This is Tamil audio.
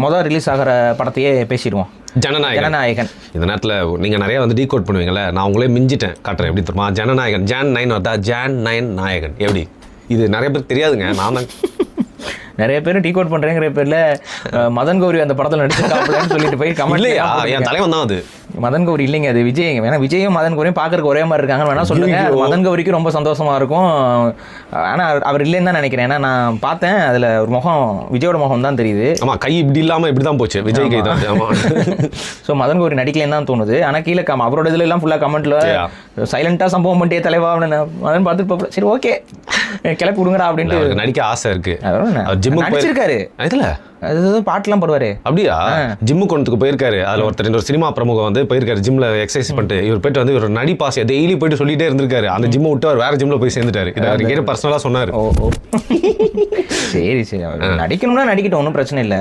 மொதல் ரிலீஸ் ஆகிற படத்தையே பேசிடுவோம். ஜனநாயகன். இந்த நேரத்தில் நீங்கள் நிறைய வந்து டீகோட் பண்ணுவீங்களே, நான் உங்களே மிஞ்சிட்டேன். காட்டுறேன் எப்படி தெரியுமா? ஜனநாயகன் Jan 9 வருதா? Jan 9 நாயகன். எப்படி இது நிறைய பேர் தெரியாதுங்க. நான் தான் நிறைய பேர் டீகோட் பண்ணுறேங்கிற பேரில் மதன் கௌரி அந்த படத்தில் நடிச்சிருக்காங்கன்னு சொல்லிட்டு போய் கமெண்ட். இல்லையா, என் தலைவன் தான் அது. மதன் கௌரி இல்லைங்க, அது விஜய். வேணா விஜயும் மதன் கௌரியும் பார்க்கறதுக்கு ஒரே மாதிரி இருக்காங்கன்னு வேணா சொல்லுங்க. மதன் கௌரிக்கு ரொம்ப சந்தோஷமா இருக்கும். ஆனால் அவர் இல்லைன்னு தான் நினைக்கிறேன். ஏன்னா நான் பார்த்தேன், அதில் ஒரு முகம், விஜயோட முகம் தான் தெரியுது. ஆமாம், கை இப்படி இல்லாமல் இப்படி தான் போச்சு. விஜய் கை தான். ஆமாம். ஸோ மதன் கௌரி நடிக்கலன்னு தான் தோணுது. ஆனால் கீழே அவரோட இதுல எல்லாம் ஃபுல்லாக கமெண்ட்ல சைலண்டாக சம்பவம் பண்ணிட்டே தலைவா மதன் பார்த்துட்டு சரி ஓகே கிளப்பி விடுங்கடா அப்படின்ட்டு. நடிக்க ஆசை இருக்கு. நடிச்சிருக்காரு இதுல, அது பாட்டுலாம் போடுவாரு. அப்படியா? ஜிம்மு கொண்டதுக்கு போயிருக்காரு. அதில் ஒருத்தர் ஒரு சினிமா பிரமுகம் வந்து போயிருக்காரு ஜிம்ல எக்ஸசைஸ் பண்ணிட்டு. இவர் போயிட்டு வந்து இவர் நடிப்பாசை டெய்லி போயிட்டு சொல்லிட்டே இருந்திருக்காரு. அந்த ஜிம்மை விட்டு அவர் வேற ஜிம்ல போய் சேர்ந்துட்டாரு. இதை அவர் கேட்டு பர்சனலா சொன்னாரு. சரி சரி, நடிக்கணும்னா நடிக்கட்டும், ஒன்றும் பிரச்சனை இல்லை.